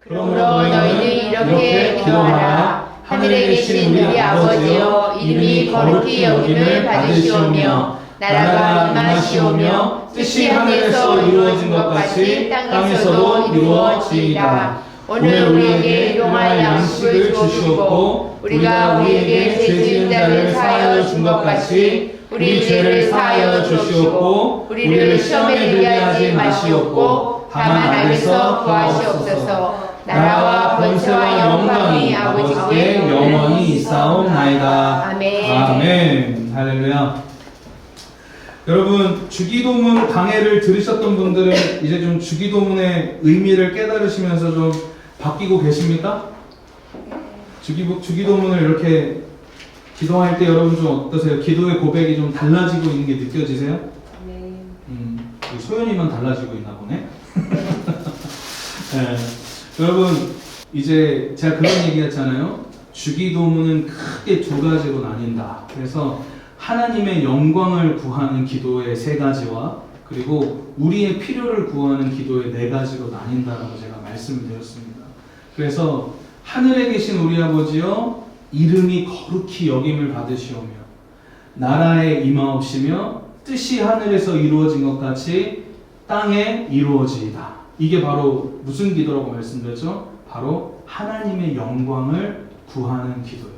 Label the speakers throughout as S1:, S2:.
S1: 그러므로 너희는 이렇게 기도하라. 하늘에 계신 우리 아버지여, 이름이 거룩히 여김을 받으시오며 나라가 임하시오며 뜻이 하늘에서 이루어진 것 같이 땅에서도 이루어지이다. 오늘 우리에게 일용할 양식을 주시옵고 우리가 우리에게 죄 지은 자를 사하여 준 것 같이 우리 죄를 사하여 주시옵고 우리를 시험에 들게 하지 마시옵고 다만 악에서 구하시옵소서. 나라와 권세와 영광이 아버지께
S2: 영원히 있사옵나이다.
S1: 아멘.
S2: 아멘. 할렐루야. 여러분, 주기도문 강해를 들으셨던 분들은 이제 좀 주기도문의 의미를 깨달으시면서 좀 바뀌고 계십니까? 주기도문을 이렇게 기도할 때 여러분 좀 어떠세요? 기도의 고백이 좀 달라지고 있는 게 느껴지세요?
S1: 네.
S2: 소연이만 달라지고 있나 보네. 네. 여러분, 이제 제가 그런 얘기 했잖아요. 주기도문은 크게 두 가지로 나뉜다. 그래서 하나님의 영광을 구하는 기도의 세 가지와 그리고 우리의 필요를 구하는 기도의 네 가지로 나뉜다라고 제가 말씀을 드렸습니다. 그래서 하늘에 계신 우리 아버지여, 이름이 거룩히 여김을 받으시오며 나라에 임하옵시며 뜻이 하늘에서 이루어진 것 같이 땅에 이루어지이다. 이게 바로 무슨 기도라고 말씀드렸죠? 바로 하나님의 영광을 구하는 기도예요.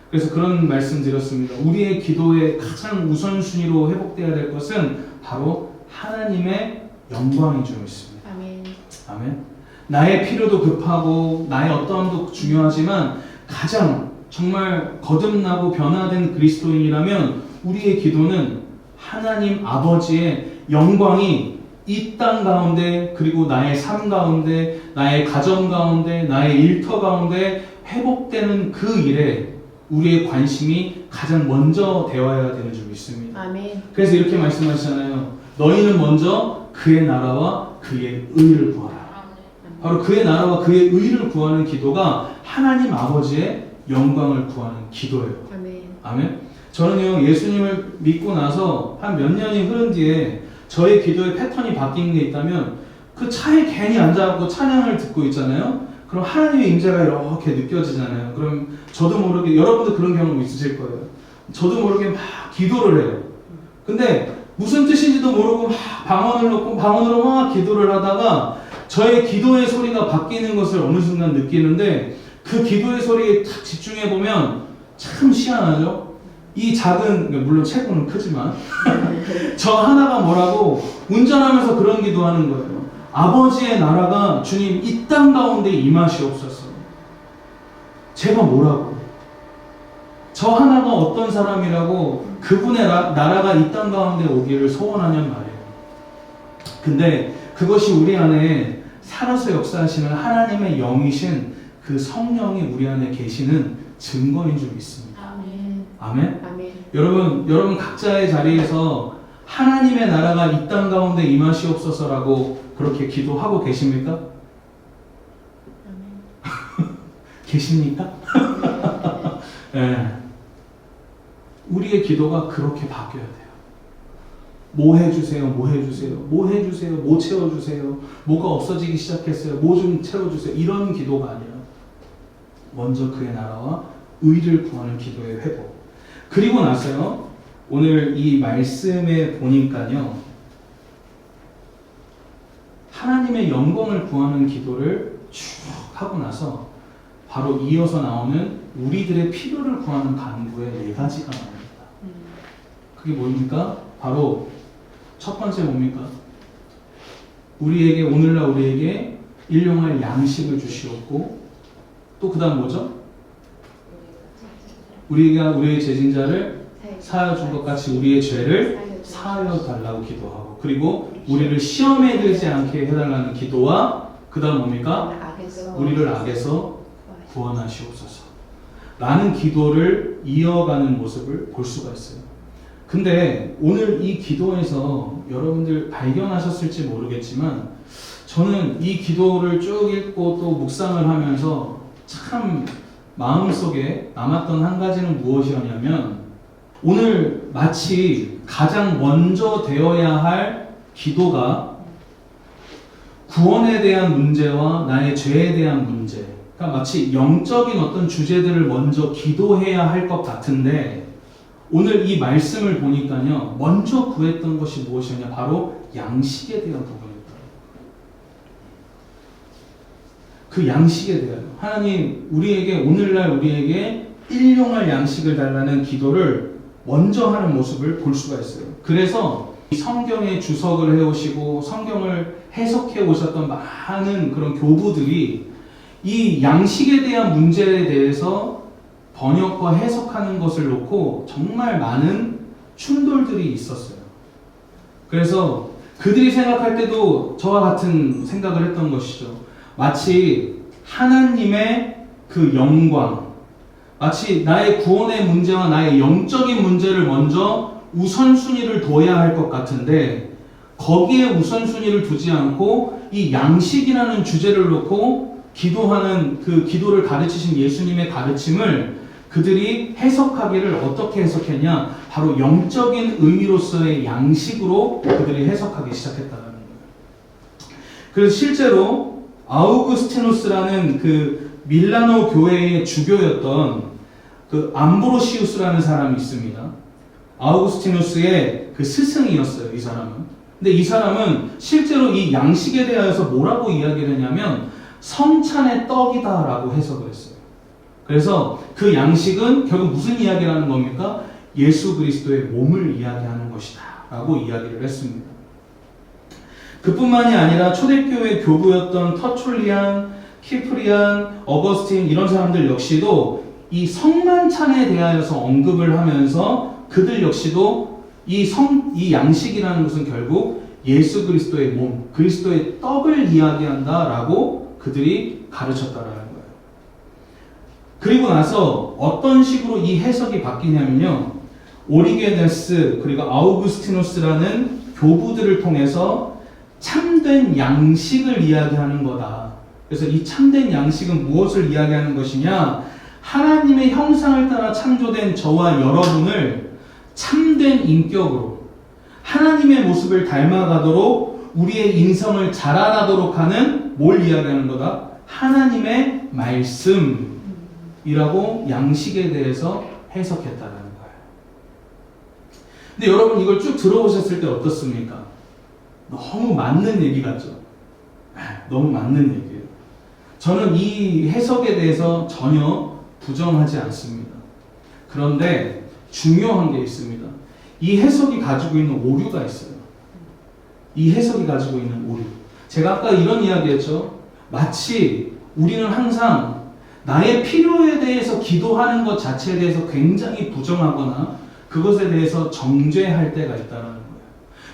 S2: 그래서 그런 말씀 드렸습니다. 우리의 기도의 가장 우선순위로 회복되어야 될 것은 바로 하나님의 영광이 좀 있습니다.
S1: 아멘.
S2: 아멘. 나의 필요도 급하고 나의 어떠함도 중요하지만 가장 정말 거듭나고 변화된 그리스도인이라면 우리의 기도는 하나님 아버지의 영광이 이 땅 가운데 그리고 나의 삶 가운데 나의 가정 가운데 나의 일터 가운데 회복되는 그 일에 우리의 관심이 가장 먼저 되어야 되는 줄 믿습니다.
S1: 아멘.
S2: 그래서 이렇게 말씀하시잖아요. 너희는 먼저 그의 나라와 그의 의를 구하라. 바로 그의 나라와 그의 의를 구하는 기도가 하나님 아버지의 영광을 구하는 기도예요.
S1: 아멘.
S2: 아멘. 저는요, 예수님을 믿고 나서 한 몇 년이 흐른 뒤에 저의 기도의 패턴이 바뀐 게 있다면 그 차에 괜히 앉아갖고 찬양을 듣고 있잖아요. 그럼 하나님의 임재가 이렇게 느껴지잖아요. 그럼 저도 모르게, 여러분도 그런 경험 있으실 거예요. 저도 모르게 막 기도를 해요. 근데 무슨 뜻인지도 모르고 막 방언을 넣고 방언으로 막 기도를 하다가 저의 기도의 소리가 바뀌는 것을 어느 순간 느끼는데 그 기도의 소리에 탁 집중해 보면 참 희한하죠. 이 작은, 물론 체구는 크지만 저 하나가 뭐라고 운전하면서 그런 기도하는 거예요. 아버지의 나라가 주님 이 땅 가운데 임하시옵소서. 제가 뭐라고? 저 하나가 어떤 사람이라고 그분의 나라가 이 땅 가운데 오기를 소원하냔 말이에요. 근데 그것이 우리 안에 살아서 역사하시는 하나님의 영이신 그 성령이 우리 안에 계시는 증거인 줄 믿습니다. 아멘?
S1: 아멘.
S2: 여러분 각자의 자리에서 하나님의 나라가 이 땅 가운데 임하시옵소서라고 그렇게 기도하고 계십니까?
S1: 아멘.
S2: 계십니까? 네. 우리의 기도가 그렇게 바뀌어야 돼요. 뭐 해주세요, 뭐 해주세요, 뭐 해주세요, 뭐 채워주세요, 뭐가 없어지기 시작했어요, 뭐 좀 채워주세요. 이런 기도가 아니라 먼저 그의 나라와 의를 구하는 기도의 회복. 그리고 나서요, 오늘 이 말씀에 보니까요, 하나님의 영광을 구하는 기도를 쭉 하고 나서 바로 이어서 나오는 우리들의 필요를 구하는 간구의 네 가지가 나옵니다. 그게 뭡니까? 바로 첫 번째 뭡니까? 오늘날 우리에게 일용할 양식을 주시옵고, 또 그 다음 뭐죠? 우리가 우리의 죄진자를 사하여 준 것 같이 우리의 죄를 사하여 달라고 기도하고, 그리고 우리를 시험에 들지 않게 해달라는 기도와 그 다음 뭡니까? 우리를 악에서 구원하시옵소서 라는 기도를 이어가는 모습을 볼 수가 있어요. 근데 오늘 이 기도에서 여러분들 발견하셨을지 모르겠지만 저는 이 기도를 쭉 읽고 또 묵상을 하면서 참 마음속에 남았던 한 가지는 무엇이었냐면, 오늘 마치 가장 먼저 되어야 할 기도가 구원에 대한 문제와 나의 죄에 대한 문제, 그러니까 마치 영적인 어떤 주제들을 먼저 기도해야 할 것 같은데 오늘 이 말씀을 보니까요, 먼저 구했던 것이 무엇이냐? 바로 양식에 대한 부분이었다. 그 양식에 대하여 하나님 우리에게 오늘날 우리에게 일용할 양식을 달라는 기도를 먼저 하는 모습을 볼 수가 있어요. 그래서 성경에 주석을 해오시고 성경을 해석해 오셨던 많은 그런 교부들이 이 양식에 대한 문제에 대해서 번역과 해석하는 것을 놓고 정말 많은 충돌들이 있었어요. 그래서 그들이 생각할 때도 저와 같은 생각을 했던 것이죠. 마치 하나님의 그 영광, 마치 나의 구원의 문제와 나의 영적인 문제를 먼저 우선순위를 둬야 할 것 같은데 거기에 우선순위를 두지 않고 이 양식이라는 주제를 놓고 기도하는 그 기도를 가르치신 예수님의 가르침을 그들이 해석하기를 어떻게 해석했냐? 바로 영적인 의미로서의 양식으로 그들이 해석하기 시작했다는 거예요. 그래서 실제로 아우구스티누스라는 그 밀라노 교회의 주교였던 그 암브로시우스라는 사람이 있습니다. 아우구스티누스의 그 스승이었어요, 이 사람은. 근데 이 사람은 실제로 이 양식에 대해서 뭐라고 이야기를 했냐면 성찬의 떡이다라고 해석을 했어요. 그래서 그 양식은 결국 무슨 이야기를 하는 겁니까? 예수 그리스도의 몸을 이야기하는 것이다 라고 이야기를 했습니다. 그뿐만이 아니라 초대교회 교부였던 터툴리안, 키프리안, 어거스틴 이런 사람들 역시도 이 성만찬에 대하여서 언급을 하면서 그들 역시도 이 양식이라는 것은 결국 예수 그리스도의 몸, 그리스도의 떡을 이야기한다라고 그들이 가르쳤다라는 거예요. 그리고 나서 어떤 식으로 이 해석이 바뀌냐면요. 오리게네스 그리고 아우구스티누스라는 교부들을 통해서 참된 양식을 이야기하는 거다. 그래서 이 참된 양식은 무엇을 이야기하는 것이냐? 하나님의 형상을 따라 창조된 저와 여러분을 참된 인격으로 하나님의 모습을 닮아가도록 우리의 인성을 자라나도록 하는 뭘 이야기하는 거다? 하나님의 말씀이라고 양식에 대해서 해석했다는 거예요. 근데 여러분 이걸 쭉 들어보셨을 때 어떻습니까? 너무 맞는 얘기 같죠? 너무 맞는 얘기예요. 저는 이 해석에 대해서 전혀 부정하지 않습니다. 그런데 중요한 게 있습니다. 이 해석이 가지고 있는 오류가 있어요. 이 해석이 가지고 있는 오류. 제가 아까 이런 이야기 했죠. 마치 우리는 항상 나의 필요에 대해서 기도하는 것 자체에 대해서 굉장히 부정하거나 그것에 대해서 정죄할 때가 있다는 거예요.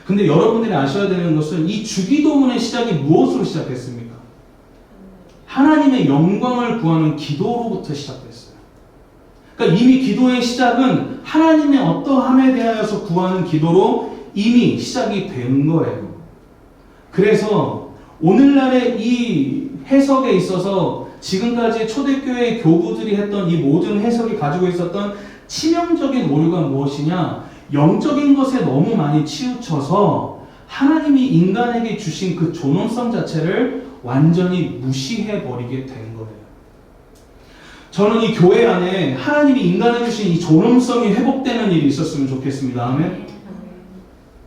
S2: 근데 여러분들이 아셔야 되는 것은 이 주기도문의 시작이 무엇으로 시작했습니까? 하나님의 영광을 구하는 기도로부터 시작됐어요. 그러니까 이미 기도의 시작은 하나님의 어떠함에 대하여서 구하는 기도로 이미 시작이 된 거예요. 그래서 오늘날의 이 해석에 있어서 지금까지 초대교회 교부들이 했던 이 모든 해석이 가지고 있었던 치명적인 오류가 무엇이냐? 영적인 것에 너무 많이 치우쳐서 하나님이 인간에게 주신 그 존엄성 자체를 완전히 무시해버리게 된 거예요. 저는 이 교회 안에 하나님이 인간에게 주신 이 존엄성이 회복되는 일이 있었으면 좋겠습니다. 아멘?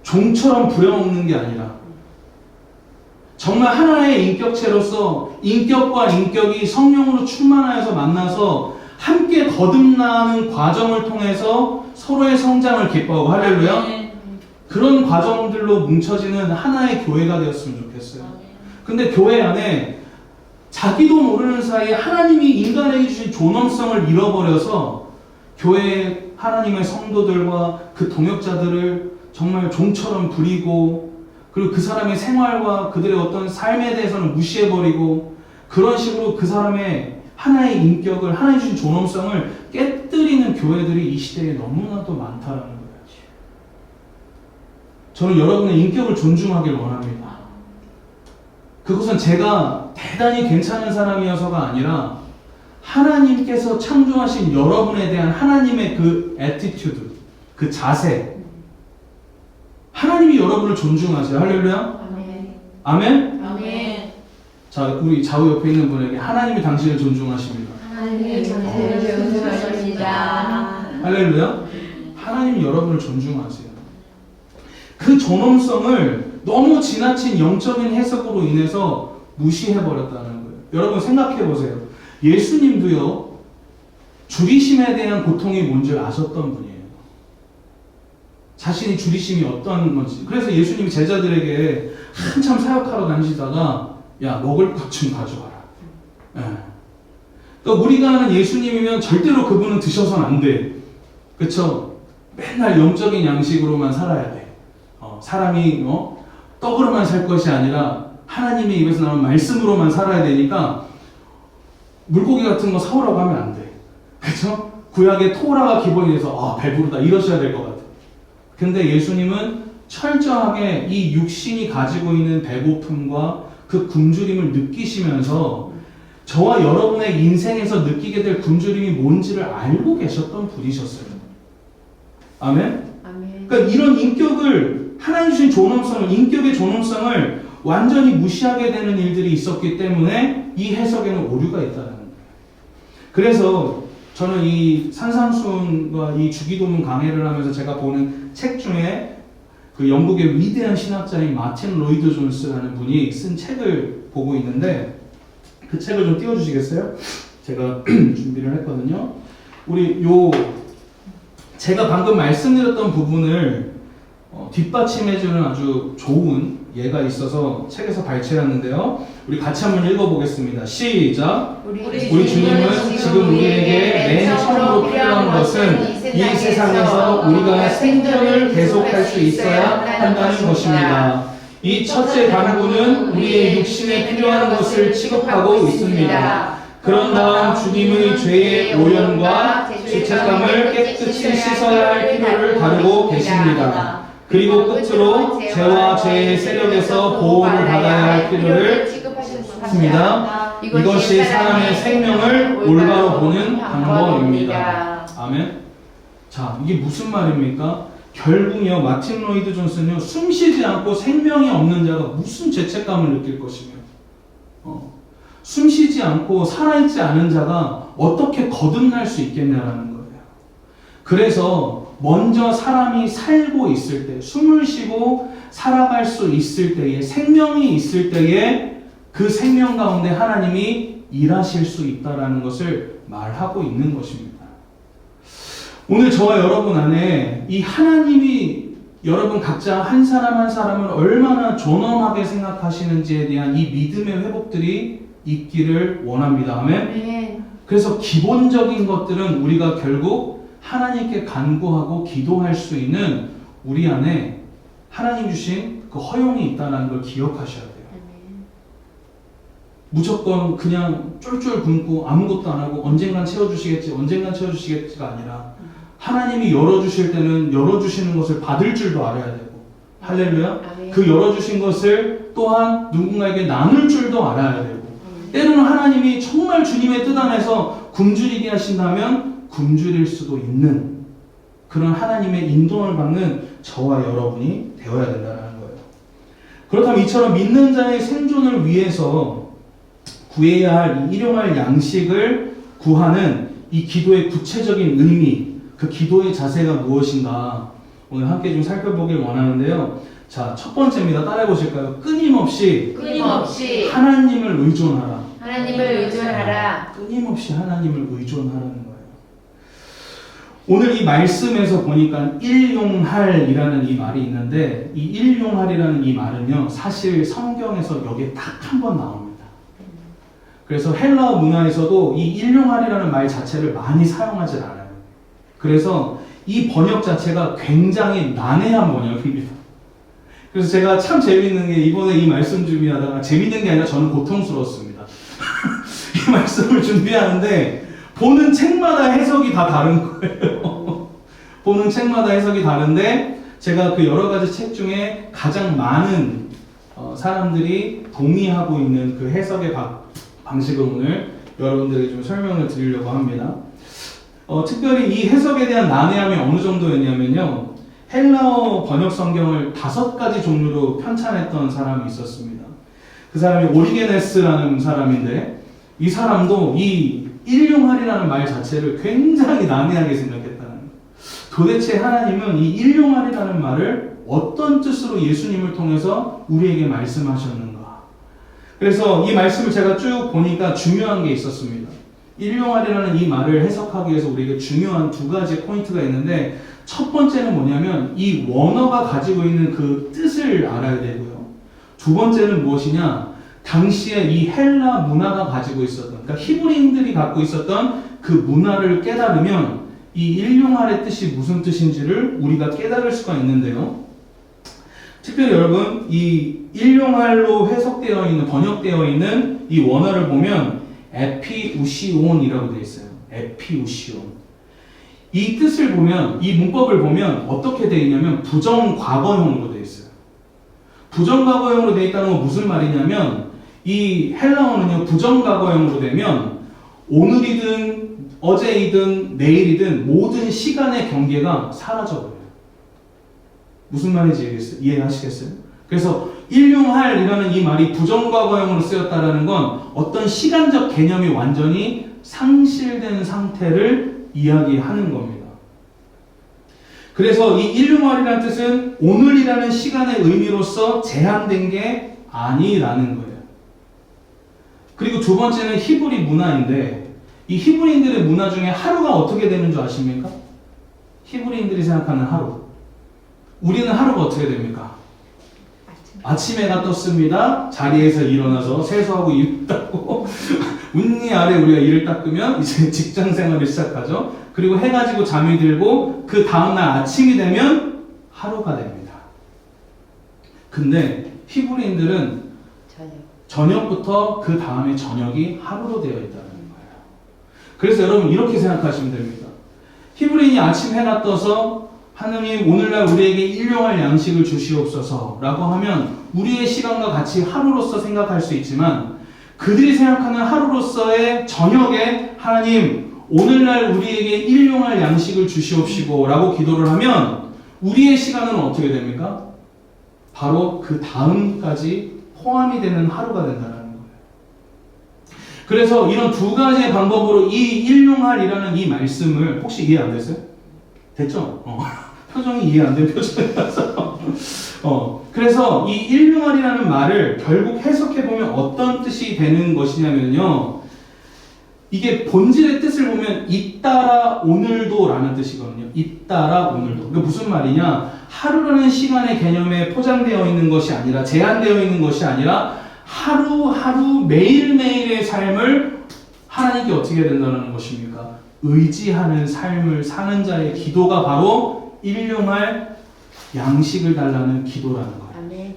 S2: 종처럼 부려먹는 게 아니라 정말 하나의 인격체로서 인격과 인격이 성령으로 충만하여서 만나서 함께 거듭나는 과정을 통해서 서로의 성장을 기뻐하고 할렐루야. 그런 과정들로 뭉쳐지는 하나의 교회가 되었으면 좋겠어요. 근데 교회 안에 자기도 모르는 사이에 하나님이 인간에게 주신 존엄성을 잃어버려서 교회의 하나님의 성도들과 그 동역자들을 정말 종처럼 부리고 그리고 그 사람의 생활과 그들의 어떤 삶에 대해서는 무시해버리고 그런 식으로 그 사람의 하나의 인격을 하나님 주신 존엄성을 깨뜨리는 교회들이 이 시대에 너무나도 많다는 거예요. 저는 여러분의 인격을 존중하길 원합니다. 그것은 제가 대단히 괜찮은 사람이어서가 아니라 하나님께서 창조하신 여러분에 대한 하나님의 그 애티튜드, 그 자세. 하나님이 여러분을 존중하세요. 할렐루야.
S1: 아멘.
S2: 아멘.
S1: 아멘.
S2: 자, 우리 좌우 옆에 있는 분에게 하나님이 당신을 존중하십니다.
S1: 하나님의 존재를 존중하십니다.
S2: 할렐루야. 하나님이 여러분을 존중하세요. 그 존엄성을 너무 지나친 영적인 해석으로 인해서 무시해버렸다는 거예요. 여러분 생각해보세요. 예수님도요, 줄이심에 대한 고통이 뭔지 아셨던 분이에요. 자신이 줄이심이 어떤 건지. 그래서 예수님이 제자들에게 한참 사역하러 다니시다가 야, 먹을 것 좀 가져와라. 예. 그러니까 우리가 아는 예수님이면 절대로 그분은 드셔서는 안 돼. 그쵸? 맨날 영적인 양식으로만 살아야 돼. 사람이 떡으로만 살 것이 아니라 하나님의 입에서 나오는 말씀으로만 살아야 되니까 물고기 같은 거 사오라고 하면 안 돼. 그쵸? 구약의 토라가 기본이어서 배부르다 이러셔야 될 것 같아. 근데 예수님은 철저하게 이 육신이 가지고 있는 배고픔과 그 굶주림을 느끼시면서 저와 여러분의 인생에서 느끼게 될 굶주림이 뭔지를 알고 계셨던 분이셨어요. 아멘?
S1: 아멘.
S2: 그러니까 이런 인격을, 하나님 주신 존엄성을, 인격의 존엄성을 완전히 무시하게 되는 일들이 있었기 때문에 이 해석에는 오류가 있다는 거예요. 그래서 저는 이 산상수훈과 이 주기도문 강해를 하면서 제가 보는 책 중에 그 영국의 위대한 신학자인 마틴 로이드 존스라는 분이 쓴 책을 보고 있는데 그 책을 좀 띄워주시겠어요? 제가 준비를 했거든요. 우리 제가 방금 말씀드렸던 부분을 뒷받침해주는 아주 좋은 예가 있어서 책에서 발췌했는데요. 우리 같이 한번 읽어보겠습니다. 시작! 우리 주님은 지금 우리에게 맨 처음으로 필요한 것은 이 세상에서 우리가 생존을 계속할 수 있어야 한다는 것입니다. 이 첫째 간구는 우리의 육신에 필요한 것을 취급하고 있습니다. 그런 다음 주님의 죄의 오연과 죄책감을 깨끗이 씻어야 할 필요를 다루고 계십니다. 그리고 끝으로 죄와 죄의 세력에서 보호를 받아야 할 필요를 습니다. 이것이 사람의 생명을 올바로 보는 방법입니다. 아멘. 자, 이게 무슨 말입니까? 결국요, 마틴 로이드 존슨은요, 숨쉬지 않고 생명이 없는 자가 무슨 죄책감을 느낄 것이며, 숨쉬지 않고 살아있지 않은 자가 어떻게 거듭날 수 있겠냐라는 거예요. 그래서 먼저 사람이 살고 있을 때, 숨을 쉬고 살아갈 수 있을 때에, 생명이 있을 때에 그 생명 가운데 하나님이 일하실 수 있다라는 것을 말하고 있는 것입니다. 오늘 저와 여러분 안에 이 하나님이 여러분 각자 한 사람 한 사람을 얼마나 존엄하게 생각하시는지에 대한 이 믿음의 회복들이 있기를 원합니다. 아멘. 그래서 기본적인 것들은 우리가 결국 하나님께 간구하고 기도할 수 있는 우리 안에 하나님 주신 그 허용이 있다는 걸 기억하셔야 돼요. 무조건 그냥 쫄쫄 굶고 아무것도 안 하고 언젠간 채워주시겠지가 아니라 하나님이 열어주실 때는 열어주시는 것을 받을 줄도 알아야 되고, 할렐루야. 그 열어주신 것을 또한 누군가에게 나눌 줄도 알아야 되고, 때로는 하나님이 정말 주님의 뜻 안에서 굶주리게 하신다면 굶주릴 수도 있는 그런 하나님의 인도를 받는 저와 여러분이 되어야 된다는 거예요. 그렇다면 이처럼 믿는 자의 생존을 위해서 구해야 할, 일용할 양식을 구하는 이 기도의 구체적인 의미, 그 기도의 자세가 무엇인가 오늘 함께 좀 살펴보길 원하는데요. 자, 첫 번째입니다. 따라해 보실까요? 끊임없이 하나님을 의존하라.
S1: 하나님을 의존하라.
S2: 끊임없이 하나님을 의존하라는 거예요. 오늘 이 말씀에서 보니까 일용할이라는 이 말이 있는데, 이 일용할이라는 이 말은요, 사실 성경에서 여기에 딱 한 번 나옵니다. 그래서 헬라어 문화에서도 이 일용할이라는 말 자체를 많이 사용하지 않아요. 그래서 이 번역 자체가 굉장히 난해한 번역입니다. 그래서 제가 참 재밌는 게, 이번에 이 말씀 준비하다가, 재밌는 게 아니라 저는 고통스러웠습니다. 이 말씀을 준비하는데 보는 책마다 해석이 다 다른 거예요. 보는 책마다 해석이 다른데, 제가 그 여러 가지 책 중에 가장 많은 사람들이 동의하고 있는 그 해석의 방식을 오늘 여러분들에게 좀 설명을 드리려고 합니다. 특별히 이 해석에 대한 난해함이 어느 정도였냐면요, 헬라어 번역 성경을 5가지 종류로 편찬했던 사람이 있었습니다. 그 사람이 오리게네스라는 사람인데 이 사람도 이 일용할이라는 말 자체를 굉장히 난해하게 생각했다는 거예요. 도대체 하나님은 이 일용할이라는 말을 어떤 뜻으로 예수님을 통해서 우리에게 말씀하셨는가? 그래서 이 말씀을 제가 쭉 보니까 중요한 게 있었습니다. 일용할이라는 이 말을 해석하기 위해서 우리에게 중요한 두 가지 포인트가 있는데 첫 번째는 뭐냐면 이 원어가 가지고 있는 그 뜻을 알아야 되고요. 두 번째는 무엇이냐? 당시에 이 헬라 문화가 가지고 있었던, 그러니까 히브리인들이 갖고 있었던 그 문화를 깨달으면 이 일용할의 뜻이 무슨 뜻인지를 우리가 깨달을 수가 있는데요. 특별히 여러분, 이 일용할로 해석되어 있는, 번역되어 있는 이 원어를 보면 에피우시온이라고 되어 있어요. 에피우시온. 이 뜻을 보면, 이 문법을 보면 어떻게 되어 있냐면 부정과거형으로 되어 있어요. 부정과거형으로 되어 있다는 건 무슨 말이냐면 이 헬라어는요, 부정과거형으로 되면 오늘이든 어제이든 내일이든 모든 시간의 경계가 사라져버려요. 무슨 말인지 이해하시겠어요? 그래서 일용할이라는 이 말이 부정과거형으로 쓰였다라는 건 어떤 시간적 개념이 완전히 상실된 상태를 이야기하는 겁니다. 그래서 이 일용할이라는 뜻은 오늘이라는 시간의 의미로서 제한된 게 아니라는 거예요. 그리고 두 번째는 히브리 문화인데 이 히브리인들의 문화 중에 하루가 어떻게 되는 줄 아십니까? 히브리인들이 생각하는 하루. 우리는 하루가 어떻게 됩니까? 아침에가 떴습니다. 자리에서 일어나서 세수하고 이를 닦고 운니 아래 우리가 이를 닦으면 이제 직장 생활을 시작하죠. 그리고 해가 지고 잠이 들고 그 다음날 아침이 되면 하루가 됩니다. 근데 히브리인들은 저녁부터 그 다음에 저녁이 하루로 되어 있다는 거예요. 그래서 여러분 이렇게 생각하시면 됩니다. 히브리인이 아침 해가 떠서 하느님 오늘날 우리에게 일용할 양식을 주시옵소서 라고 하면 우리의 시간과 같이 하루로서 생각할 수 있지만 그들이 생각하는 하루로서의 저녁에 하나님 오늘날 우리에게 일용할 양식을 주시옵시고 라고 기도를 하면 우리의 시간은 어떻게 됩니까? 바로 그 다음까지 포함이 되는 하루가 된다는 거예요. 그래서 이런 두 가지의 방법으로 이 일용할이라는 이 말씀을 혹시 이해 안 됐어요? 됐죠? 표정이 이해 안 되는 표정이라서 그래서 이 일용할이라는 말을 결국 해석해보면 어떤 뜻이 되는 것이냐면요, 이게 본질의 뜻을 보면 잇따라 오늘도 라는 뜻이거든요. 잇따라 오늘도. 그게 무슨 말이냐, 하루라는 시간의 개념에 포장되어 있는 것이 아니라, 제한되어 있는 것이 아니라 하루하루 매일매일의 삶을 하나님께 어떻게 해야 된다는 것입니까? 의지하는 삶을 사는 자의 기도가 바로 일용할 양식을 달라는 기도라는 거예요.
S1: 아멘.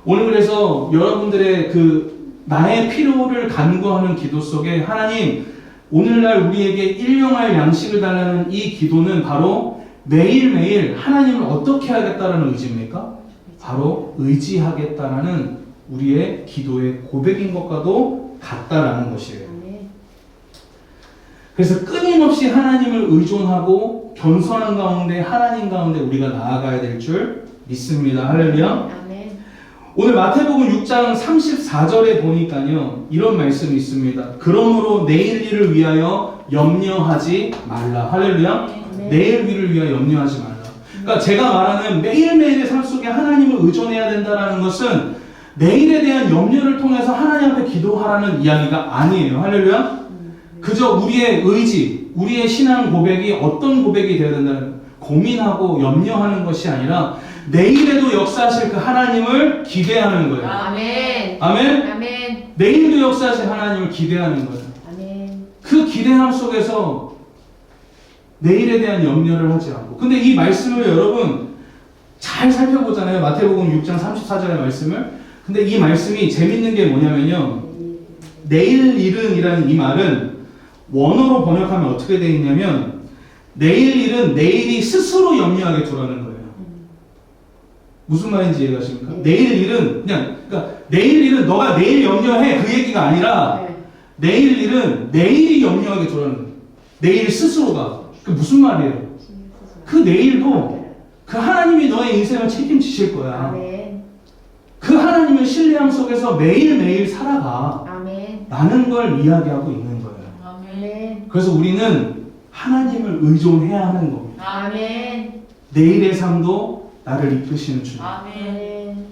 S2: 오늘 그래서 여러분들의 나의 필요를 간구하는 기도 속에 하나님 오늘날 우리에게 일용할 양식을 달라는 이 기도는 바로 매일매일 하나님을 어떻게 하겠다라는 의지입니까? 바로 의지하겠다라는 우리의 기도의 고백인 것과도 같다라는 것이에요. 그래서 끊임없이 하나님을 의존하고 겸손한 가운데 하나님 가운데 우리가 나아가야 될 줄 믿습니다. 할렐루야.
S1: 아멘.
S2: 오늘 마태복음 6장 34절에 보니까요, 이런 말씀이 있습니다. 그러므로 내일 일을 위하여 염려하지 말라. 할렐루야.
S1: 네.
S2: 내일 일을 위하여 염려하지 말라. 그러니까 제가 말하는 매일매일의 삶 속에 하나님을 의존해야 된다는 것은 내일에 대한 염려를 통해서 하나님 앞에 기도하라는 이야기가 아니에요. 할렐루야. 그저 우리의 의지, 우리의 신앙 고백이 어떤 고백이 되어야 된다는, 고민하고 염려하는 것이 아니라 내일에도 역사하실 그 하나님을 기대하는 거예요.
S1: 아멘.
S2: 아멘?
S1: 아멘.
S2: 내일도 역사하실 하나님을 기대하는 거예요.
S1: 아멘.
S2: 그 기대함 속에서 내일에 대한 염려를 하지 않고. 근데 이 말씀을 여러분 잘 살펴보잖아요. 마태복음 6장 34절의 말씀을. 근데 이 말씀이 재밌는 게 뭐냐면요, 내일 일은 이라는 이 말은 원어로 번역하면 어떻게 되어 있냐면 내일 일은 내일이 스스로 염려하게 두라는 거예요. 무슨 말인지 이해가십니까? 내일 일은 그러니까 내일 일은 너가 내일 염려해 그 얘기가 아니라 내일 일은 내일이 염려하게 두라는 거예요. 내일 스스로가. 그 무슨 말이에요? 그 내일도 그 하나님이 너의 인생을 책임지실 거야.
S1: 아멘.
S2: 그 하나님을 신뢰함 속에서 매일매일 살아가
S1: 아멘.
S2: 라는 걸 이야기하고 있는 거예요.
S1: 아멘.
S2: 그래서 우리는 하나님을 의존해야 하는 겁니다.
S1: 아멘.
S2: 내일의 삶도 나를 이끄시는 주님.
S1: 아멘.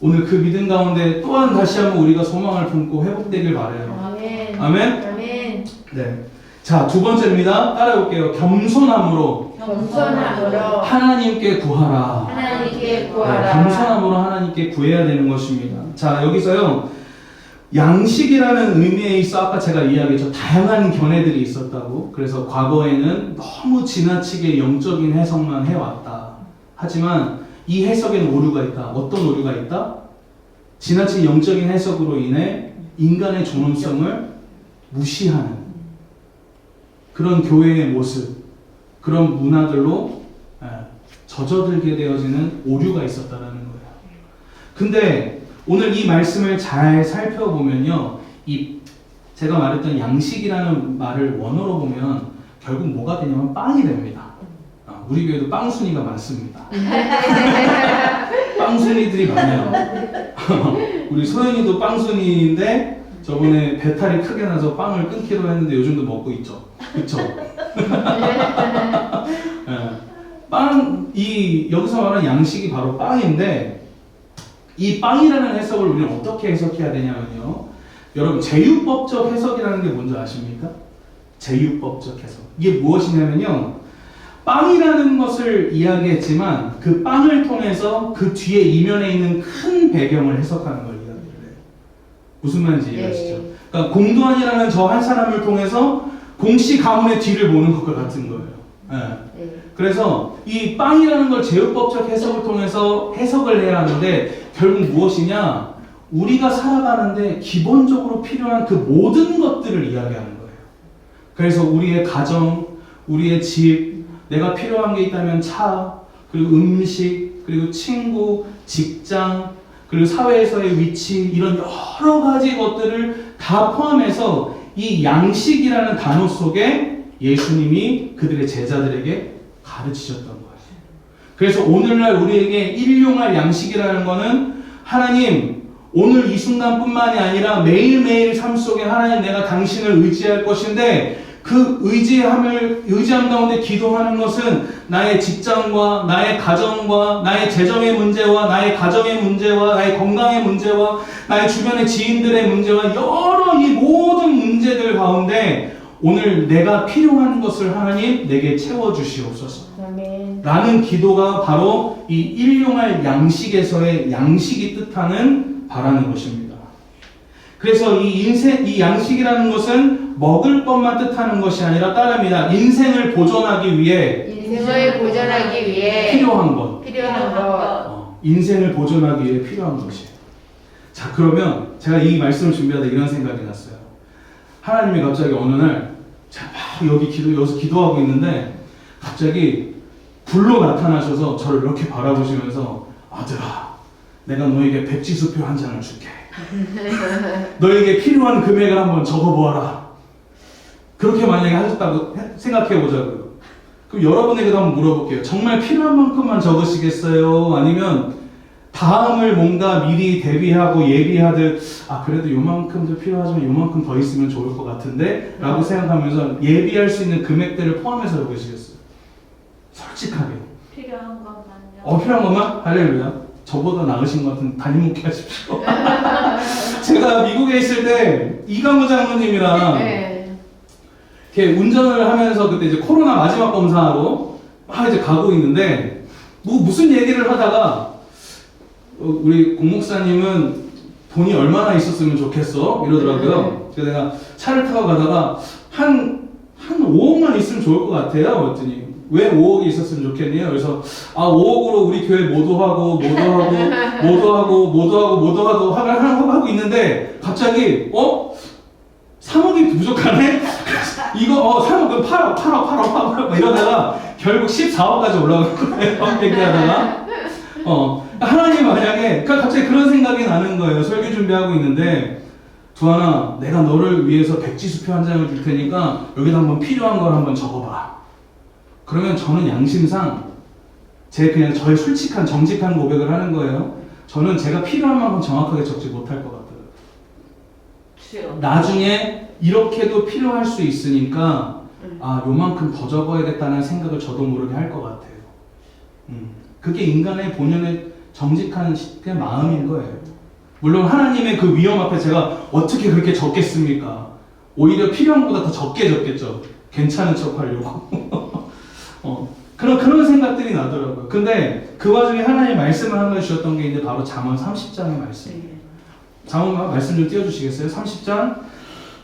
S2: 오늘 그 믿음 가운데 또한 다시 한번 우리가 소망을 품고 회복되길 바라요.
S1: 아멘.
S2: 아멘?
S1: 아멘.
S2: 네. 자, 두 번째입니다. 따라해볼게요. 겸손함으로
S1: 겸손함으로
S2: 하나님께 구하라.
S1: 하나님께 구하라.
S2: 네, 겸손함으로 하나님께 구해야 되는 것입니다. 자, 여기서요. 양식이라는 의미에 있어 아까 제가 이야기했죠. 다양한 견해들이 있었다고. 그래서 과거에는 너무 지나치게 영적인 해석만 해왔다. 하지만 이 해석에는 오류가 있다. 어떤 오류가 있다? 지나친 영적인 해석으로 인해 인간의 존엄성을 무시하는 그런 교회의 모습, 그런 문화들로 젖어들게 되어지는 오류가 있었다는 거예요. 근데 오늘 이 말씀을 잘 살펴보면요, 제가 말했던 양식이라는 말을 원어로 보면 결국 뭐가 되냐면 빵이 됩니다. 우리 교회도 빵순이가 많습니다. 빵순이들이 많아요. 우리 소연이도 빵순이인데 저번에 배탈이 크게 나서 빵을 끊기로 했는데 요즘도 먹고 있죠. 그쵸? 여기서 말하는 양식이 바로 빵인데, 이 빵이라는 해석을 우리는 어떻게 해석해야 되냐면요. 여러분, 제유법적 해석이라는 게 뭔지 아십니까? 제유법적 해석. 이게 무엇이냐면요. 빵이라는 것을 이야기했지만 그 빵을 통해서 그 뒤에 이면에 있는 큰 배경을 해석하는 걸 이야기를 해요. 무슨 말인지 이해하시죠? 그러니까 공도환이라는 저 한 사람을 통해서 공씨 가문의 뒤를 보는 것과 같은 거예요. 네. 그래서 이 빵이라는 걸 제요법적 해석을 통해서 해석을 해야 하는데 결국 무엇이냐? 우리가 살아가는데 기본적으로 필요한 그 모든 것들을 이야기하는 거예요. 그래서 우리의 가정, 우리의 집, 내가 필요한 게 있다면 차, 그리고 음식, 그리고 친구, 직장, 그리고 사회에서의 위치, 이런 여러 가지 것들을 다 포함해서 이 양식이라는 단어 속에 예수님이 그들의 제자들에게 가르치셨던 거예요. 그래서 오늘날 우리에게 일용할 양식이라는 것은 하나님, 오늘 이 순간뿐만이 아니라 매일매일 삶 속에 하나님, 내가 당신을 의지할 것인데 그 의지함 가운데 기도하는 것은 나의 직장과 나의 가정과 나의 재정의 문제와 나의 가정의 문제와 나의 건강의 문제와 나의 주변의 지인들의 문제와 여러 이 모든 문제들 가운데 오늘 내가 필요한 것을 하나님 내게 채워주시옵소서.
S1: 아멘.
S2: 라는 기도가 바로 이 일용할 양식에서의 양식이 뜻하는 바라는 것입니다. 그래서 이 양식이라는 것은 먹을 것만 뜻하는 것이 아니라 따릅니다. 인생을 보존하기 위해 필요한 것. 인생을 보존하기 위해 필요한 것이에요. 자, 그러면 제가 이 말씀을 준비하다 이런 생각이 났어요. 하나님이 갑자기 어느 날 제가 막 여기서 기도하고 있는데 갑자기 불로 나타나셔서 저를 이렇게 바라보시면서 아들아, 내가 너에게 백지수표 한 장을 줄게. 너에게 필요한 금액을 한번 적어보아라. 그렇게 만약에 하셨다고 생각해보자고요. 그럼 여러분에게도 한번 물어볼게요. 정말 필요한 만큼만 적으시겠어요? 아니면 다음을 뭔가 미리 대비하고 예비하듯 그래도 요만큼도 필요하지만 요만큼 더 있으면 좋을 것 같은데 라고 생각하면서 예비할 수 있는 금액들을 포함해서 적으시겠어요? 솔직하게
S3: 필요한 것만요.
S2: 필요한 것만? 할렐루야. 저보다 나으신 것 같은 담임 목회 하십시오. 제가 미국에 있을 때 이강우 장로님이랑 이렇게 운전을 하면서 그때 이제 코로나 마지막 검사하러 막 이제 가고 있는데 무슨 얘기를 하다가 우리 공목사님은 돈이 얼마나 있었으면 좋겠어? 이러더라고요. 그래서 내가 차를 타고 가다가 한 5억만 있으면 좋을 것 같아요. 그랬더니 왜 5억이 있었으면 좋겠네요. 그래서 5억으로 우리 교회 모도하고 하고 있는데 갑자기 3억이 부족하네? 이거 3억 8억 이러다가 결국 14억까지 올라간 거예요. 얘기하다가 하나님 만약에 갑자기 그런 생각이 나는 거예요. 설교 준비하고 있는데 두하나, 내가 너를 위해서 백지수표 한 장을 줄 테니까 여기다 한번 필요한 걸 한번 적어봐. 그러면 저는 양심상 그냥 저의 솔직한 정직한 고백을 하는 거예요. 저는 제가 필요한 만큼 정확하게 적지 못할 것 같아요. 나중에 이렇게도 필요할 수 있으니까 요만큼 더 적어야겠다는 생각을 저도 모르게 할 것 같아요. 그게 인간의 본연의 정직한 그냥 마음인 거예요. 물론 하나님의 그 위험 앞에 제가 어떻게 그렇게 적겠습니까? 오히려 필요한 것보다 더 적게 적겠죠. 괜찮은 척 하려고. 그런 생각들이 나더라고요. 근데 그 와중에 하나님 말씀을 하나 주셨던 게 이제 바로 잠언 30장의 말씀이에요. 잠언 말씀 좀 띄워주시겠어요? 30장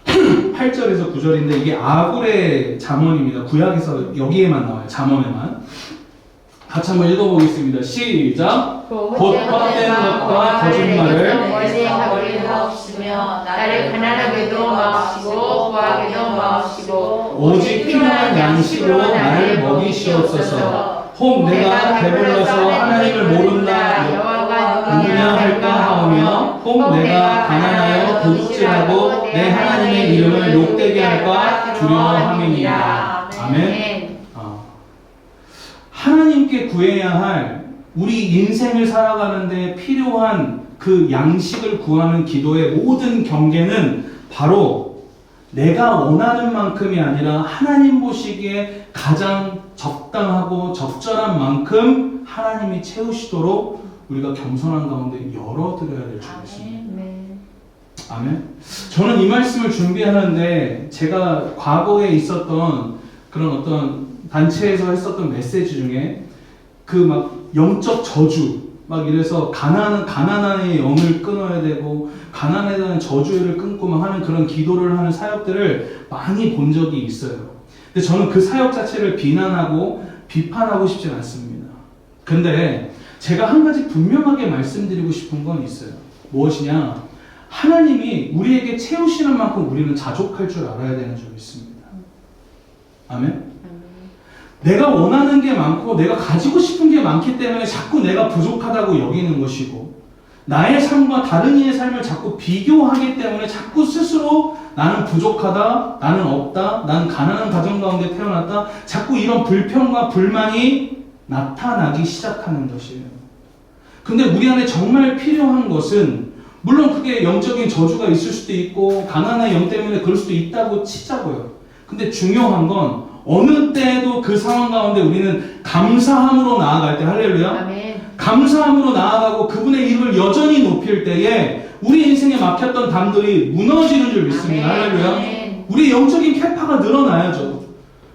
S2: 8절에서 9절인데 이게 아굴의 잠언입니다. 구약에서 여기에만 나와요. 잠언에만. 같이 한번 읽어보겠습니다. 시작! 곧 헛된 것과 거짓말을
S1: 멀리하기를 마옵시며 나를 가난하게도 마옵시고 부하게도 마옵시고
S2: 오직 필요한 양식으로 나를 먹이시옵소서. 혹 내가 배불러서 하나님을 모른다
S1: 여호와가
S2: 누구냐 할까 하오며 혹 내가 가난하여 도둑질하고 내 하나님의 이름을 욕되게 할까 두려워함이니라. 아멘. 하나님께 구해야 할 우리 인생을 살아가는데 필요한 그 양식을 구하는 기도의 모든 경계는 바로 내가 원하는 만큼이 아니라 하나님 보시기에 가장 적당하고 적절한 만큼 하나님이 채우시도록 우리가 겸손한 가운데 열어드려야 될 줄 믿습니다. 아멘. 저는 이 말씀을 준비하는데 제가 과거에 있었던 그런 어떤 단체에서 했었던 메시지 중에 그 막 영적 저주 막 이래서 가난한의 영을 끊어야 되고 가난에 대한 저주를 끊고 막 하는 그런 기도를 하는 사역들을 많이 본 적이 있어요. 근데 저는 그 사역 자체를 비난하고 비판하고 싶진 않습니다. 근데 제가 한 가지 분명하게 말씀드리고 싶은 건 있어요. 무엇이냐? 하나님이 우리에게 채우시는 만큼 우리는 자족할 줄 알아야 되는 줄 믿습니다. 아멘? 내가 원하는 게 많고 내가 가지고 싶은 게 많기 때문에 자꾸 내가 부족하다고 여기는 것이고 나의 삶과 다른 이의 삶을 자꾸 비교하기 때문에 자꾸 스스로 나는 부족하다, 나는 없다, 나는 가난한 가정 가운데 태어났다 자꾸 이런 불평과 불만이 나타나기 시작하는 것이에요. 근데 우리 안에 정말 필요한 것은 물론 그게 영적인 저주가 있을 수도 있고 가난한 영 때문에 그럴 수도 있다고 치자고요. 근데 중요한 건 어느 때에도 그 상황 가운데 우리는 감사함으로 나아갈 때 할렐루야.
S1: 아멘.
S2: 감사함으로 나아가고 그분의 이름을 여전히 높일 때에 우리 인생에 막혔던 담들이 무너지는 줄 믿습니다. 할렐루야.
S1: 아멘.
S2: 우리의 영적인 캐파가 늘어나야죠.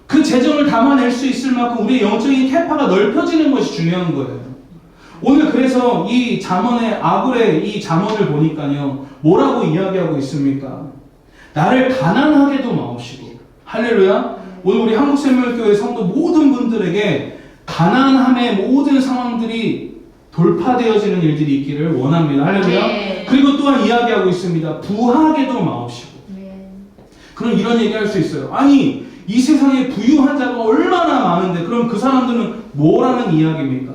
S2: 그 재정을 담아낼 수 있을 만큼 우리의 영적인 캐파가 넓혀지는 것이 중요한 거예요. 오늘 그래서 이 잠언의 아굴의 이 잠언을 보니까요. 뭐라고 이야기하고 있습니까? 나를 가난하게도 마옵시고 할렐루야. 오늘 우리 한국생명교회 성도 모든 분들에게 가난함의 모든 상황들이 돌파되어지는 일들이 있기를 원합니다. 할렐루야.
S1: 네.
S2: 그리고 또한 이야기하고 있습니다. 부하게도 마옵시고.
S1: 네.
S2: 그럼 이런 얘기할 수 있어요. 아니 이 세상에 부유한 자가 얼마나 많은데 그럼 그 사람들은 뭐라는 이야기입니까?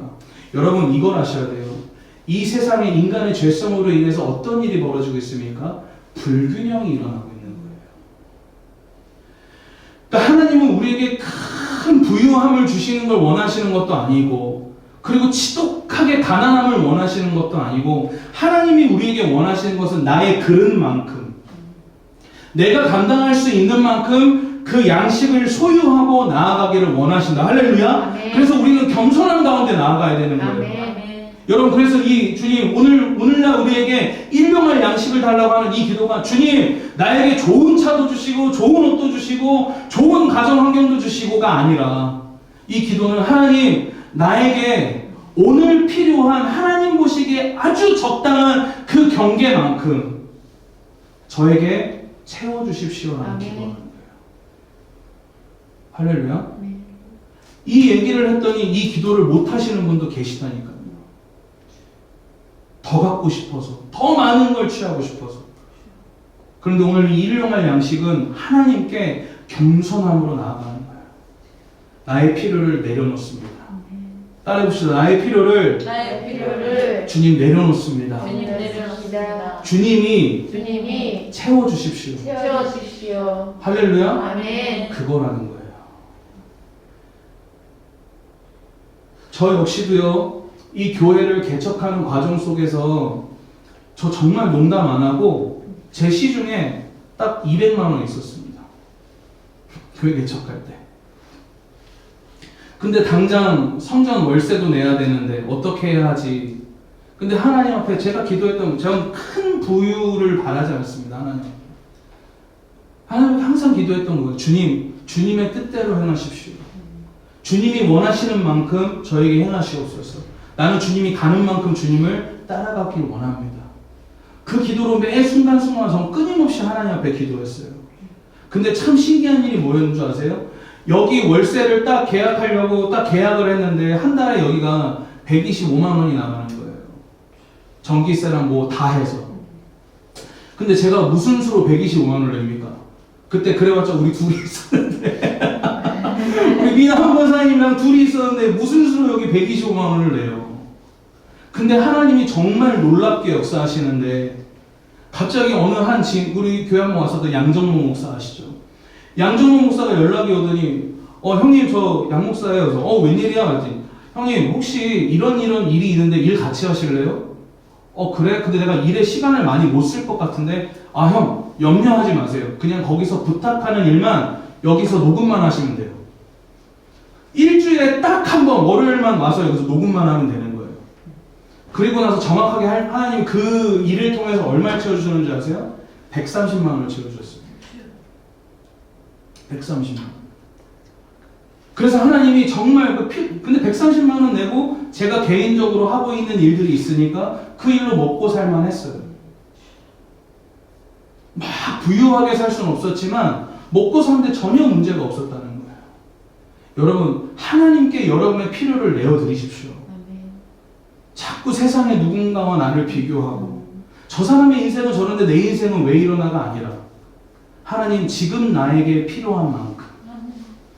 S2: 여러분 이걸 아셔야 돼요. 이 세상에 인간의 죄성으로 인해서 어떤 일이 벌어지고 있습니까? 불균형이 일어나고 있는 거예요. 그러니까 하나님은 우리에게 큰 부유함을 주시는 걸 원하시는 것도 아니고 그리고 지독하게 가난함을 원하시는 것도 아니고 하나님이 우리에게 원하시는 것은 나의 그릇만큼 내가 감당할 수 있는 만큼 그 양식을 소유하고 나아가기를 원하신다. 할렐루야.
S1: 아멘.
S2: 그래서 우리는 겸손한 가운데 나아가야 되는 거예요.
S1: 아멘.
S2: 여러분 그래서 이 주님 오늘날 우리에게 일용할 양식을 달라고 하는 이 기도가 주님 나에게 좋은 차도 주시고 좋은 옷도 주시고 좋은 가정 환경도 주시고가 아니라 이 기도는 하나님 나에게 오늘 필요한 하나님 보시기에 아주 적당한 그 경계만큼 저에게 채워주십시오라는
S1: 아멘.
S2: 기도하는 거예요. 할렐루야.
S1: 네.
S2: 이 얘기를 했더니 이 기도를 못 하시는 분도 계시다니까요. 더 갖고 싶어서, 더 많은 걸 취하고 싶어서. 그런데 오늘 이 일용할 양식은 하나님께 겸손함으로 나아가는 거예요. 나의 필요를 내려놓습니다. 따라해봅시다. 나의 필요를 주님 내려놓습니다.
S1: 주님 내려놓습니다.
S2: 주님이 채워주십시오.
S1: 채워주십시오.
S2: 할렐루야.
S1: 아멘.
S2: 그거라는 거예요. 저 역시도요. 이 교회를 개척하는 과정 속에서 저 정말 농담 안 하고 제 시중에 딱 200만 원 있었습니다. 교회 개척할 때. 근데 당장 성전 월세도 내야 되는데 어떻게 해야 하지? 근데 하나님 앞에 제가 기도했던, 저는 큰 부유를 바라지 않습니다. 하나님 앞에. 하나님 앞에 항상 기도했던 거예요. 주님, 주님의 뜻대로 행하십시오. 주님이 원하시는 만큼 저에게 행하시옵소서. 나는 주님이 가는 만큼 주님을 따라가길 원합니다. 그 기도로 매 순간순간 저는 끊임없이 하나님 앞에 기도했어요. 근데 참 신기한 일이 뭐였는 줄 아세요? 여기 월세를 딱 계약하려고 딱 계약을 했는데 한 달에 여기가 125만 원이 나가는 거예요. 전기세랑 뭐 다 해서. 근데 제가 무슨 수로 125만 원을 냅니까? 그때 그래봤자 우리 둘이 있었는데 우리 미나 한번사님이랑 둘이 있었는데 무슨 수로 여기 125만 원을 내요? 근데 하나님이 정말 놀랍게 역사하시는데 갑자기 어느 한 우리 교회 한번 왔었던 양정모 목사 아시죠? 양정모 목사가 연락이 오더니 형님 저 양 목사예요. 그래서 웬일이야? 그랬더니 형님 혹시 이런 일이 있는데 일 같이 하실래요? 그래? 근데 내가 일에 시간을 많이 못 쓸 것 같은데 형 염려하지 마세요. 그냥 거기서 부탁하는 일만 여기서 녹음만 하시면 돼요. 일주일에 딱 한 번 월요일만 와서 여기서 녹음만 하면 되는 거예요. 그리고 나서 정확하게 하나님 그 일을 통해서 얼마를 채워주셨는지 아세요? 130만 원을 채워주셨어요. 130만 원. 그래서 하나님이 정말 근데 130만 원 내고 제가 개인적으로 하고 있는 일들이 있으니까 그 일로 먹고 살만 했어요. 막 부유하게 살 수는 없었지만 먹고 사는데 전혀 문제가 없었다는 거예요. 여러분, 하나님께 여러분의 필요를 내어드리십시오. 자꾸 세상에 누군가와 나를 비교하고 저 사람의 인생은 저런데 내 인생은 왜 이러나가 아니라 하나님 지금 나에게 필요한 만큼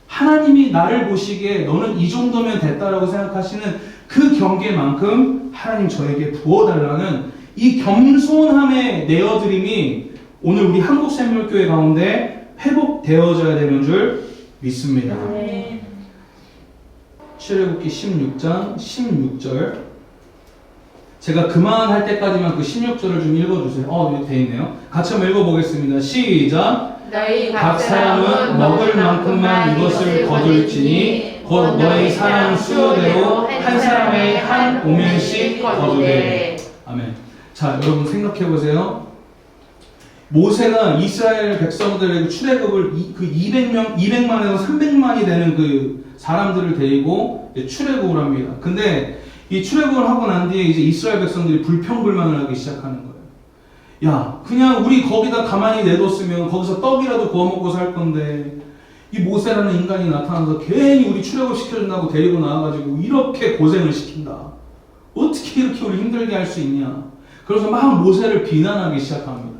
S2: 하나님이 나를 보시기에 너는 이 정도면 됐다라고 생각하시는 그 경계만큼 하나님 저에게 부어달라는 이 겸손함의 내어드림이 오늘 우리 한국샘물교회 가운데 회복되어져야 되는 줄 믿습니다. 출애굽기 16장 16절 제가 그만할 때까지만 그 16절을 좀 읽어주세요. 여기 돼 있네요. 같이 한번 읽어보겠습니다. 시작!
S1: 너희
S2: 각 사람은 먹을 만큼만 이것을 거둘지니 곧 너희 사랑 수요대로 한 사람의 한 오멜씩 거두되. 아멘. 자, 여러분 생각해보세요. 모세가 이스라엘 백성들에게 출애굽을 그 200만에서 300만이 되는 그 사람들을 데리고 출애굽을 합니다. 근데 이 출애굽을 하고 난 뒤에 이제 이스라엘 백성들이 불평불만을 하기 시작하는 거예요. 야, 그냥 우리 거기다 가만히 내뒀으면 거기서 떡이라도 구워 먹고 살 건데 이 모세라는 인간이 나타나서 괜히 우리 출애굽 시켜준다고 데리고 나와가지고 이렇게 고생을 시킨다. 어떻게 이렇게 우리 힘들게 할 수 있냐. 그래서 막 모세를 비난하기 시작합니다.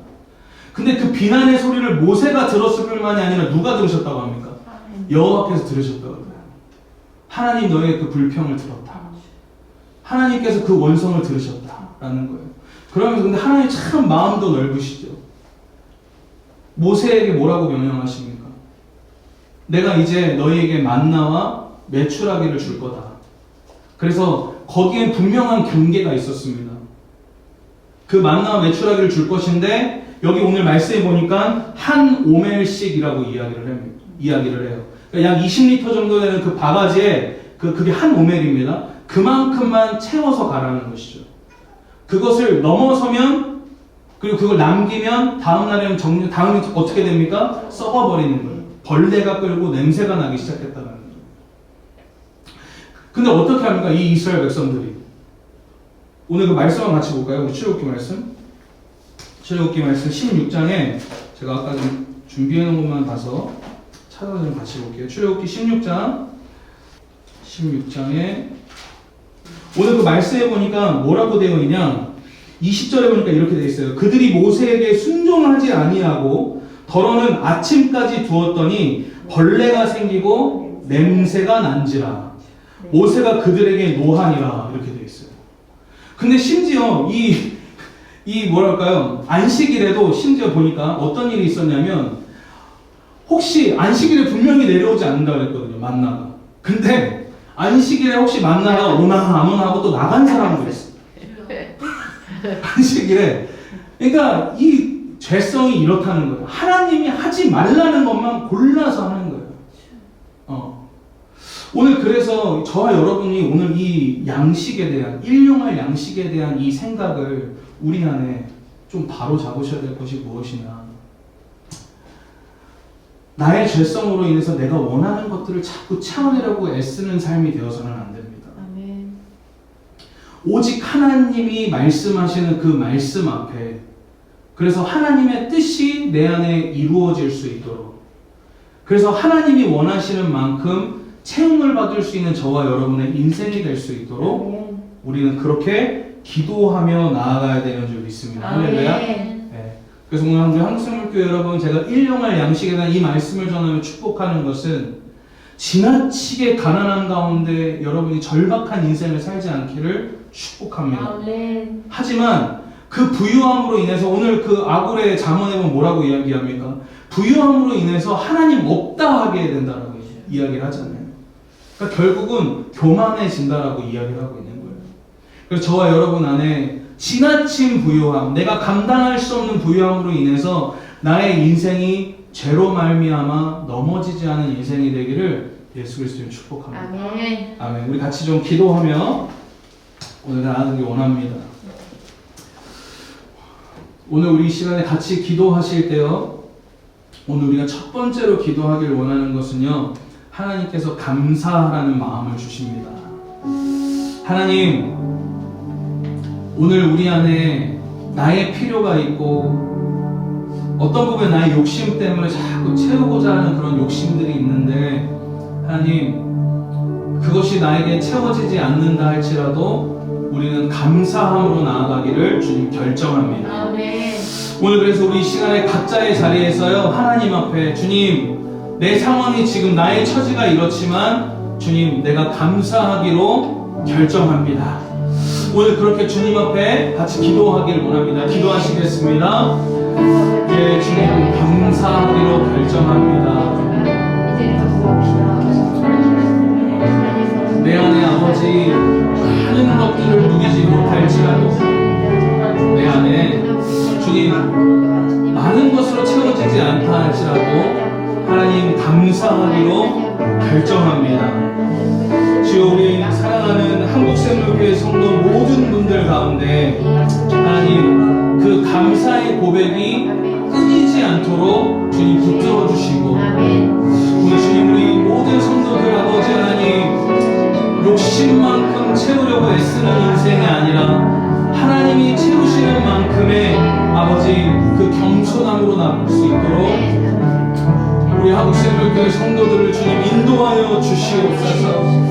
S2: 근데 그 비난의 소리를 모세가 들었을 뿐만이 아니라 누가 들으셨다고 합니까? 여호와께서 들으셨다고 해요. 하나님 너의 그 불평을 들었다. 하나님께서 그 원성을 들으셨다라는 거예요. 그러면서 근데 하나님 참 마음도 넓으시죠. 모세에게 뭐라고 명령하십니까? 내가 이제 너희에게 만나와 메추라기를 줄 거다. 그래서 거기엔 분명한 경계가 있었습니다. 그 만나와 메추라기를 줄 것인데 여기 오늘 말씀해 보니까 한 오멜씩이라고 이야기를 해요. 그러니까 약 20리터 정도 되는 그 바가지에 그게 한 오멜입니다. 그만큼만 채워서 가라는 것이죠. 그것을 넘어서면 그리고 그걸 남기면 다음날에는 다음에 어떻게 됩니까? 썩어버리는 거예요. 벌레가 끌고 냄새가 나기 시작했다는 거죠. 근데 어떻게 합니까? 이 이스라엘 백성들이. 오늘 그 말씀을 같이 볼까요? 우리 출애굽기 말씀. 출애굽기 말씀 16장에 제가 아까 좀 준비해 놓은 것만 봐서 찾아서 좀 같이 볼게요. 출애굽기 16장에 오늘 그 말씀해 보니까 뭐라고 되어 있냐? 20절에 보니까 이렇게 되어 있어요. 그들이 모세에게 순종하지 아니하고 더러는 아침까지 두었더니 벌레가 생기고 냄새가 난지라. 모세가 그들에게 노하니라. 이렇게 되어 있어요. 근데 심지어 이 뭐랄까요? 안식일에도 심지어 보니까 어떤 일이 있었냐면 혹시 안식일에 분명히 내려오지 않는다고 했거든요. 만나가. 근데 안식일에 혹시 만나가 오나 안 오나 하고 또 나간 사람도 있어. 안식일에. 그러니까 이 죄성이 이렇다는 거예요. 하나님이 하지 말라는 것만 골라서 하는 거예요. 오늘 그래서 저와 여러분이 오늘 이 양식에 대한, 일용할 양식에 대한 이 생각을 우리 안에 좀 바로 잡으셔야 될 것이 무엇이냐. 나의 죄성으로 인해서 내가 원하는 것들을 자꾸 채워내려고 애쓰는 삶이 되어서는 안 됩니다.
S1: 아멘.
S2: 오직 하나님이 말씀하시는 그 말씀 앞에, 그래서 하나님의 뜻이 내 안에 이루어질 수 있도록, 그래서 하나님이 원하시는 만큼 채용을 받을 수 있는 저와 여러분의 인생이 될 수 있도록 우리는 그렇게 기도하며 나아가야 되는 줄 믿습니다. 할렐루야. 네. 그래서 오늘 한국생물교회 여러분, 제가 일용할 양식에 대한 이 말씀을 전하며 축복하는 것은 지나치게 가난한 가운데 여러분이 절박한 인생을 살지 않기를 축복합니다.
S1: 아멘.
S2: 하지만 그 부유함으로 인해서, 오늘 그 아굴의 잠언에 보면 뭐라고 이야기합니까? 부유함으로 인해서 하나님 없다 하게 된다라고 이야기를 하잖아요. 그러니까 결국은 교만해진다라고 이야기를 하고 있는 거예요. 그래서 저와 여러분 안에 지나친 부유함, 내가 감당할 수 없는 부유함으로 인해서 나의 인생이 죄로 말미암아 넘어지지 않은 인생이 되기를 예수 그리스도님 축복합니다.
S1: 아멘.
S2: 아멘. 우리 같이 좀 기도하며 오늘 나아가기 원합니다. 오늘 우리 이 시간에 같이 기도하실 때요, 오늘 우리가 첫 번째로 기도하길 원하는 것은요, 하나님께서 감사하라는 마음을 주십니다. 하나님, 오늘 우리 안에 나의 필요가 있고 어떤 부분에 나의 욕심 때문에 자꾸 채우고자 하는 그런 욕심들이 있는데, 하나님, 그것이 나에게 채워지지 않는다 할지라도 우리는 감사함으로 나아가기를 주님 결정합니다.
S1: 아멘.
S2: 오늘 그래서 우리 이 시간에 각자의 자리에서요, 하나님 앞에, 주님, 내 상황이 지금 나의 처지가 이렇지만 주님, 내가 감사하기로 결정합니다. 오늘 그렇게 주님 앞에 같이 기도하길 원합니다. 기도하시겠습니다. 예, 주님, 감사하기로 결정합니다. 내 안에 아버지 많은 것들을 누리지 못할지라도 내 안에 주님 많은 것으로 채워지지 않다 할지라도 하나님 감사하기로 결정합니다. 주여, 우리 사랑하는 한국생물교회 성도 모든 분들 가운데 하나님 그 감사의 고백이 끊이지 않도록 주님 붙들어 주시고, 우리 주님, 우리 모든 성도들 아버지 하나님, 욕심만큼 채우려고 애쓰는 인생이 아니라 하나님이 채우시는 만큼의 아버지 그 겸손함으로 나올 수 있도록 우리 한국생물교회 성도들을 주님 인도하여 주시옵소서.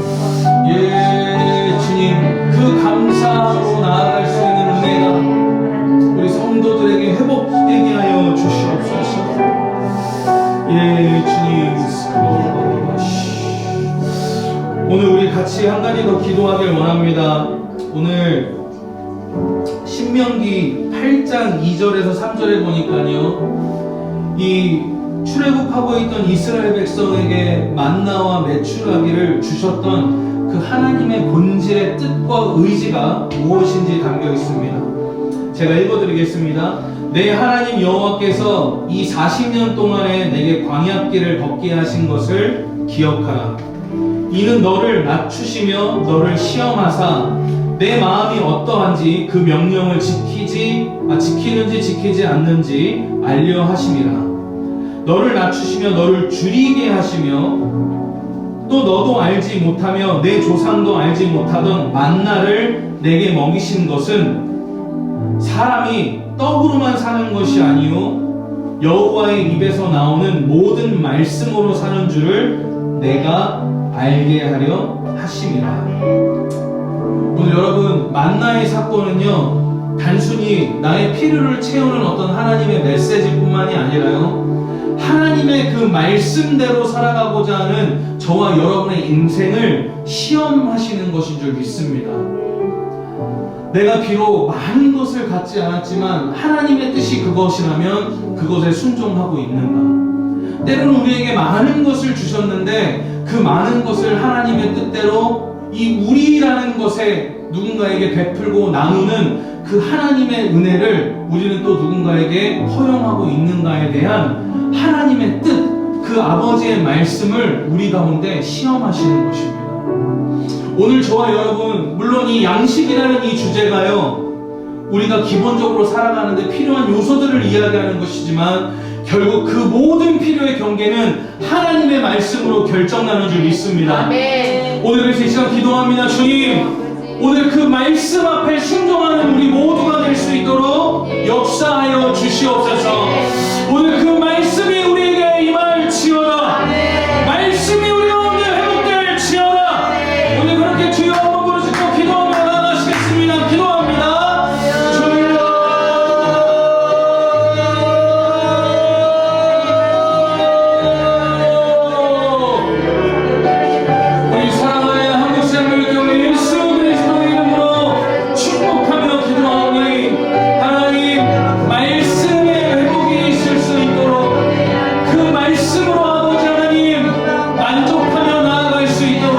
S2: 예, 주님, 그 감사로 나아갈 수 있는 은혜가 우리 성도들에게 회복되게 하여 주시옵소서. 예, 주님, 오늘 우리 같이 한 가지 더 기도하길 원합니다. 오늘 신명기 8장 2절에서 3절에 보니까요, 이 출애굽하고 있던 이스라엘 백성에게 만나와 메추라기를 주셨던 그 하나님의 본질의 뜻과 의지가 무엇인지 담겨 있습니다. 제가 읽어드리겠습니다. 내 하나님 여호와께서 이 40년 동안에 내게 광야길을 걷게 하신 것을 기억하라. 이는 너를 낮추시며 너를 시험하사 내 마음이 어떠한지 그 명령을 지키는지 지키지 않는지 알려 하심이라. 너를 낮추시며 너를 줄이게 하시며 또 너도 알지 못하며 내 조상도 알지 못하던 만나를 내게 먹이신 것은 사람이 떡으로만 사는 것이 아니요 여호와의 입에서 나오는 모든 말씀으로 사는 줄을 내가 알게 하려 하심이라. 오늘 여러분, 만나의 사건은요, 단순히 나의 필요를 채우는 어떤 하나님의 메시지뿐만이 아니라요, 하나님의 그 말씀대로 살아가고자 하는 저와 여러분의 인생을 시험하시는 것인 줄 믿습니다. 내가 비록 많은 것을 갖지 않았지만 하나님의 뜻이 그것이라면 그것에 순종하고 있는가? 때로는 우리에게 많은 것을 주셨는데 그 많은 것을 하나님의 뜻대로 이 우리라는 것에 누군가에게 베풀고 나누는 그 하나님의 은혜를 우리는 또 누군가에게 허용하고 있는가에 대한 하나님의 뜻, 그 아버지의 말씀을 우리 가운데 시험하시는 것입니다. 오늘 저와 여러분, 물론 이 양식이라는 이 주제가요, 우리가 기본적으로 살아가는데 필요한 요소들을 이야기하는 것이지만 결국 그 모든 필요의 경계는 하나님의 말씀으로 결정나는 줄 믿습니다.
S1: 아멘.
S2: 오늘 그래서 이 시간 기도합니다. 주님, 오늘 그 말씀 앞에 순종하는 우리 모두가 될 수 있도록 역사하여 주시옵소서. 오늘 그 말씀이 우리에게 임할지어다. 말씀이 우리 가운데 회복될지어다. 오늘 그렇게 주여 한번 부르짖고 기도하며 나가시겠습니다. 기도합니다. 우리 사랑하는 한국생명교회 예수 그리스도의 이름으로 축복하며 기도하오니 하나님 말씀의 회복이 있을 수 있도록 그 말씀으로 아버지 하나님 만족하며 나아갈 수 있도록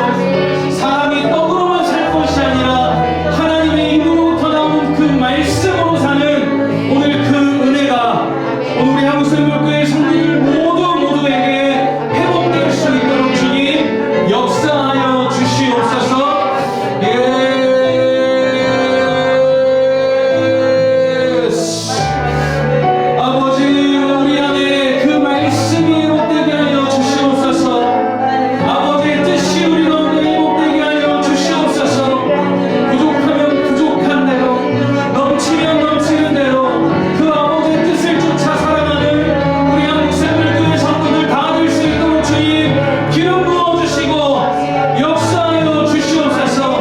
S2: 사람이 떡으로만 살 것이 아니라 하나님의 입으로부터 나오는 그 말씀으로 사는 오늘 그 은혜가 오늘 우리 한국생명교회 성도들 모두에게 회복될 수 있도록 주님 역사하여 주시옵소서. 아버지, 우리 안에 그 말씀이 회복되게 하여 주시옵소서. 아버지의 뜻이 우리 가운데 회복되게 하여 주시옵소서. 부족하면 부족한 대로, 넘치면 넘치는 대로 그 아버지의 뜻을 쫓아 살아가는 우리 한국생명교회 성도들 다 될 수 있도록 주님 기름 부어주시고 역사하여 주시옵소서.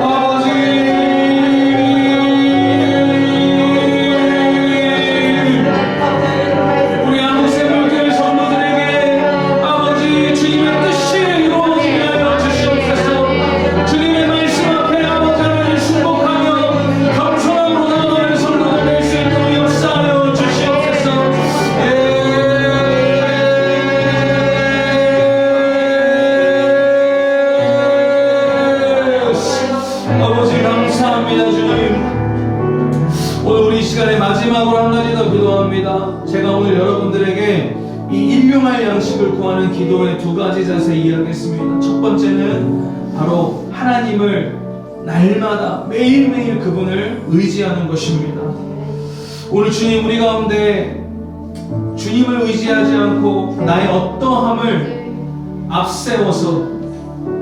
S2: 아버지, 우리 한국생명교회 성도들에게 아버지 주님의 뜻이 이루어지게 하여 주시옵소서. 주님의 말씀 앞에 아버지 하나님 순복하며 겸손함으로 나아가는 성도들 될 수 있도록 역사하여 주시옵소서. 아버지 감사합니다. 주님, 오늘 우리 이 시간에 마지막으로 한 가지 더 기도합니다. 제가 오늘 여러분들에게 이 일용할 양식을 구하는 기도의 두 가지 자세 이야기했습니다. 첫 번째는 바로 하나님을 날마다 매일매일 그분을 의지하는 것입니다. 오늘 주님, 우리 가운데 주님을 의지하지 않고 나의 어떠함을 앞세워서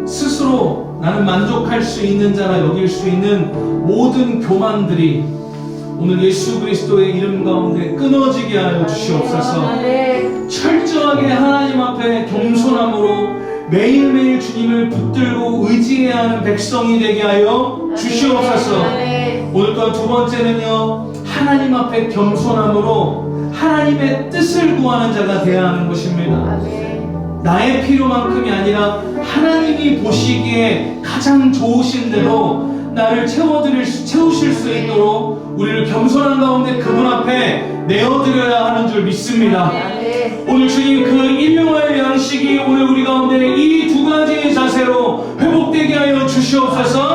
S2: 스스로 나는 만족할 수 있는 자라 여길 수 있는 모든 교만들이 오늘 예수 그리스도의 이름 가운데 끊어지게 하여 주시옵소서. 철저하게 하나님 앞에 겸손함으로 매일매일 주님을 붙들고 의지해야 하는 백성이 되게 하여 주시옵소서. 오늘 또한 두 번째는요, 하나님 앞에 겸손함으로 하나님의 뜻을 구하는 자가 되어야 하는 것입니다. 나의 필요만큼이 아니라 하나님이 보시기에 가장 좋으신 대로 나를 채우실 수 있도록 우리를 겸손한 가운데 그분 앞에 내어드려야 하는 줄 믿습니다. 오늘 주님, 그 일용할 양식이 오늘 우리 가운데 이 두 가지 자세로 회복되게 하여 주시옵소서.